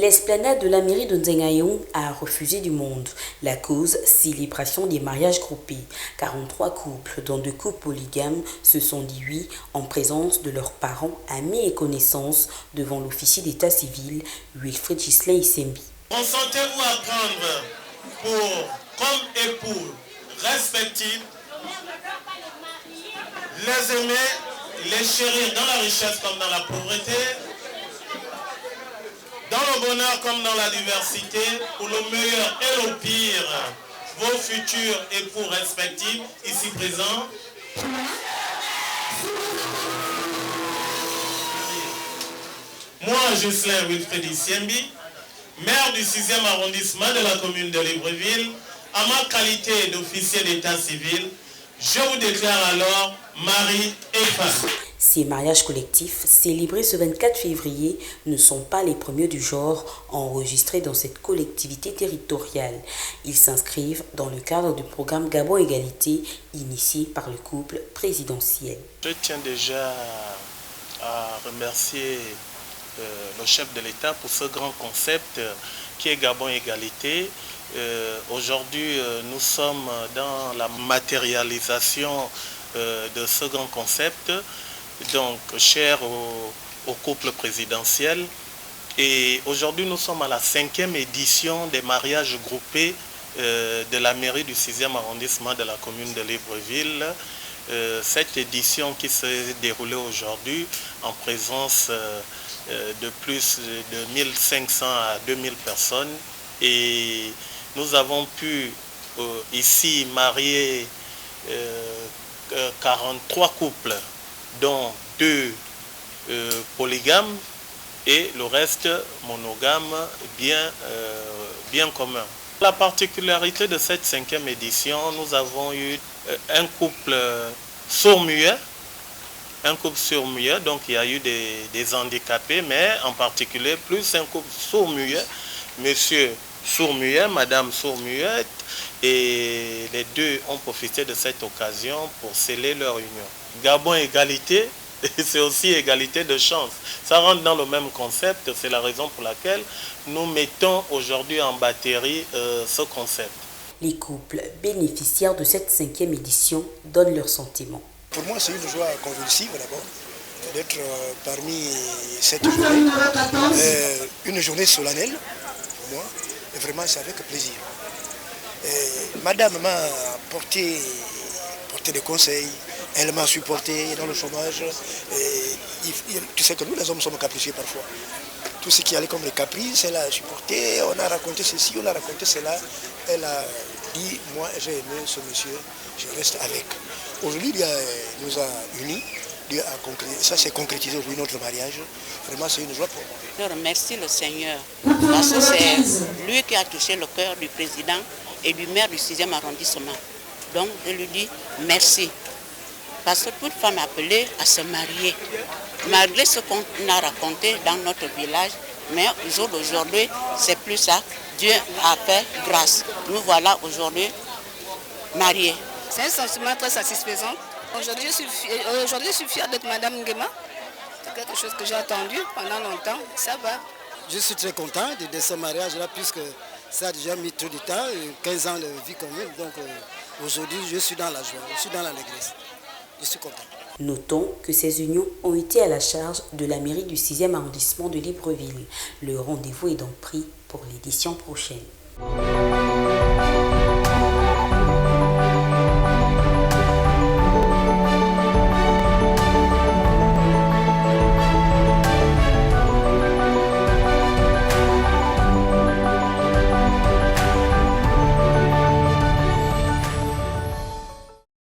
L'esplanade de la mairie de Nzengayong a refusé du monde. La cause, célébration des mariages groupés. 43 couples, dont 2 couples polygames, se sont dit oui en présence de leurs parents, amis et connaissances devant l'officier d'état civil, Wilfried Gislain Isembi. Consentez-vous à prendre comme époux respectifs, les aimer, les chérir dans la richesse comme dans la pauvreté, dans le bonheur comme dans la diversité, pour le meilleur et le pire, vos futurs époux respectifs, ici présents. Moi, Gislain Wilfried Isembi, maire du 6e arrondissement de la commune de Libreville, à ma qualité d'officier d'état civil, je vous déclare alors mari et femme. Ces mariages collectifs, célébrés ce 24 février, ne sont pas les premiers du genre enregistrés dans cette collectivité territoriale. Ils s'inscrivent dans le cadre du programme Gabon Égalité, initié par le couple présidentiel. Je tiens déjà à remercier le chef de l'État pour ce grand concept qui est Gabon Égalité. Aujourd'hui, nous sommes dans la matérialisation de ce grand concept, donc cher au couple présidentiel. Et aujourd'hui, nous sommes à la 5e édition des mariages groupés de la mairie du 6e arrondissement de la commune de Libreville. Cette édition qui s'est déroulée aujourd'hui en présence de plus de 1500 à 2000 personnes. Et nous avons pu ici marier 43 couples, dont 2 polygames et le reste monogame bien commun. La particularité de cette 5e édition, nous avons eu un couple sourd-muet. Un couple sourd-muet, donc il y a eu des handicapés, mais en particulier plus un couple sourd-muet, monsieur sourd-muet, madame sourd-muette, et les 2 ont profité de cette occasion pour sceller leur union. Gabon Égalité, c'est aussi égalité de chance. Ça rentre dans le même concept, c'est la raison pour laquelle nous mettons aujourd'hui en batterie ce concept. Les couples bénéficiaires de cette 5e édition donnent leurs sentiments. Pour moi, c'est une joie convulsive d'abord d'être parmi cette journée. Une journée solennelle pour moi, et vraiment c'est avec plaisir. Madame m'a porté des conseils, elle m'a supporté dans le chômage. Tu sais que nous, les hommes, sommes capricieux parfois. Tout ce qui allait comme les caprices, elle a supporté, on a raconté ceci, on a raconté cela. Elle a dit, moi j'ai aimé ce monsieur, je reste avec. Aujourd'hui, Dieu nous a unis, Dieu a concrétisé, ça s'est concrétisé aujourd'hui notre mariage. Vraiment, c'est une joie pour moi. Je remercie le Seigneur parce que c'est lui qui a touché le cœur du président et du maire du 6e arrondissement. Donc, je lui dis merci. Parce que toute femme appelée à se marier, malgré ce qu'on a raconté dans notre village, mais au jour d'aujourd'hui, c'est plus ça. Dieu a fait grâce. Nous voilà aujourd'hui mariés. C'est un sentiment très satisfaisant. Aujourd'hui, je suis fière d'être Madame Nguema. C'est quelque chose que j'ai attendu pendant longtemps. Ça va. Je suis très content de ce mariage-là, puisque ça a déjà mis trop de temps, 15 ans de vie commune. Donc aujourd'hui, je suis dans la joie, je suis dans l'allégresse. Je suis content. Notons que ces unions ont été à la charge de la mairie du 6e arrondissement de Libreville. Le rendez-vous est donc pris pour l'édition prochaine.